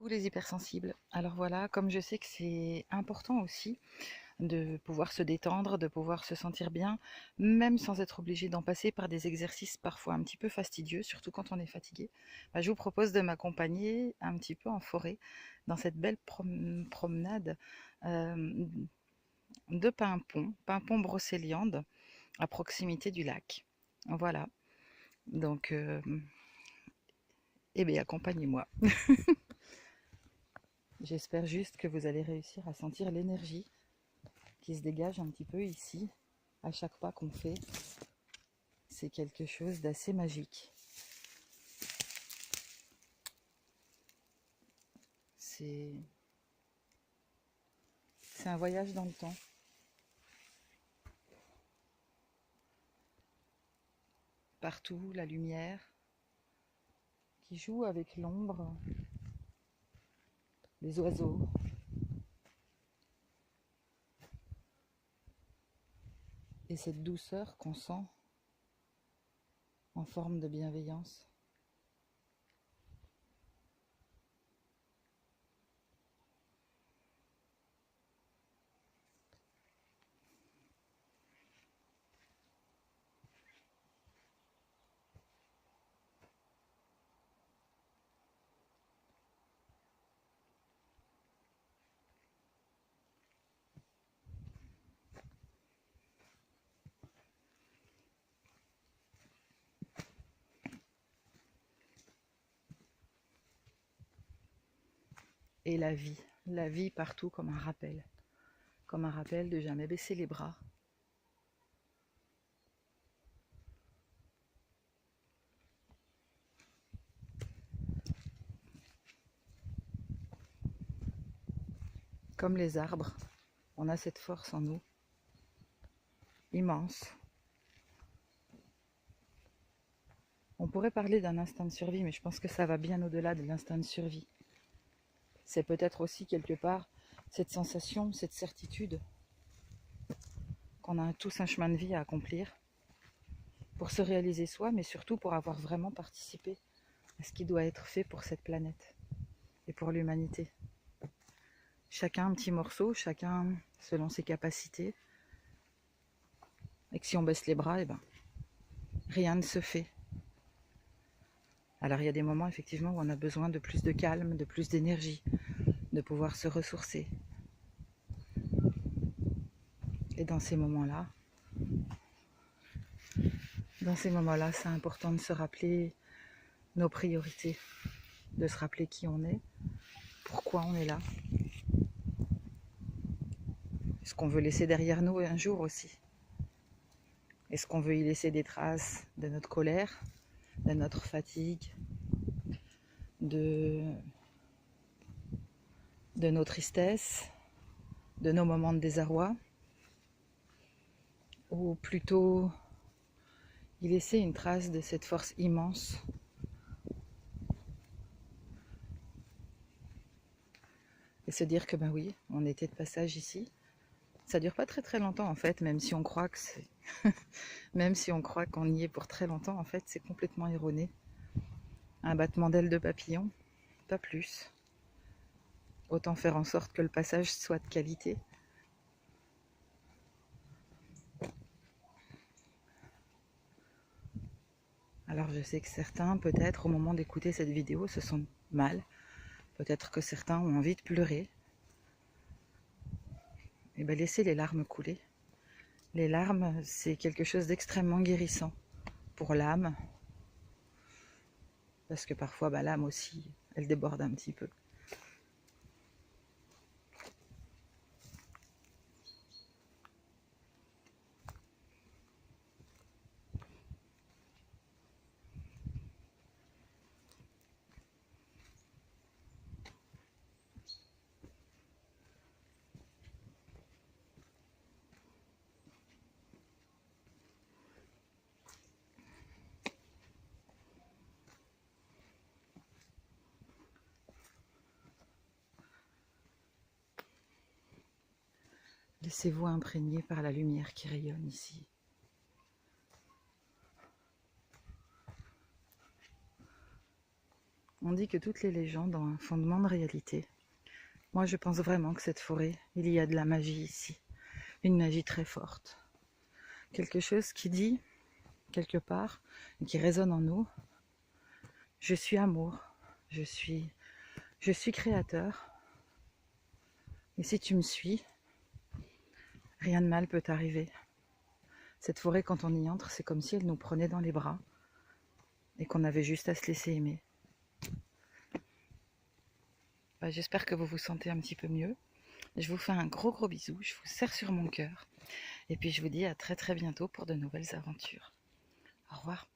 Ou les hypersensibles. Alors voilà, comme je sais que c'est important aussi de pouvoir se détendre, de pouvoir se sentir bien, même sans être obligé d'en passer par des exercices parfois un petit peu fastidieux, surtout quand on est fatigué, je vous propose de m'accompagner un petit peu en forêt dans cette belle promenade euh, de Pimpon Brocéliande, à proximité du lac. Voilà, donc eh bien accompagnez-moi. J'espère juste que vous allez réussir à sentir l'énergie qui se dégage un petit peu ici, à chaque pas qu'on fait. C'est quelque chose d'assez magique. C'est un voyage dans le temps. Partout, la lumière qui joue avec l'ombre, les oiseaux. Et cette douceur qu'on sent en forme de bienveillance. Et la vie partout comme un rappel de jamais baisser les bras. Comme les arbres, on a cette force en nous, immense. On pourrait parler d'un instinct de survie, mais je pense que ça va bien au-delà de l'instinct de survie. C'est peut-être aussi quelque part cette sensation, cette certitude qu'on a tous un chemin de vie à accomplir pour se réaliser soi, mais surtout pour avoir vraiment participé à ce qui doit être fait pour cette planète et pour l'humanité. Chacun un petit morceau, chacun selon ses capacités. Et que si on baisse les bras, eh ben, rien ne se fait. Alors il y a des moments effectivement où on a besoin de plus de calme, de plus d'énergie, de pouvoir se ressourcer. Et dans ces moments-là, c'est important de se rappeler nos priorités, de se rappeler qui on est, pourquoi on est là, ce qu'on veut laisser derrière nous un jour aussi. Est-ce qu'on veut y laisser des traces de notre colère, de notre fatigue, de nos tristesses, de nos moments de désarroi, ou plutôt y laisser une trace de cette force immense et se dire que ben oui, on était de passage ici. Ça dure pas très très longtemps en fait, même si on croit que c'est même si on croit qu'on y est pour très longtemps, en fait c'est complètement erroné. Un battement d'aile de papillon, pas plus. Autant faire en sorte que le passage soit de qualité. Alors je sais que certains, peut-être au moment d'écouter cette vidéo, se sentent mal. Peut-être que certains ont envie de pleurer. Et bien laissez les larmes couler. Les larmes, c'est quelque chose d'extrêmement guérissant pour l'âme. Parce que parfois, l'âme aussi, elle déborde un petit peu. Laissez-vous imprégner par la lumière qui rayonne ici. On dit que toutes les légendes ont un fondement de réalité. Moi, je pense vraiment que cette forêt, il y a de la magie ici. Une magie très forte. Quelque chose qui dit, quelque part, et qui résonne en nous, je suis amour, je suis créateur. Et si tu me suis, rien de mal peut t'arriver. Cette forêt, quand on y entre, c'est comme si elle nous prenait dans les bras et qu'on avait juste à se laisser aimer. J'espère que vous vous sentez un petit peu mieux. Je vous fais un gros bisou, je vous serre sur mon cœur. Et puis je vous dis à très bientôt pour de nouvelles aventures. Au revoir.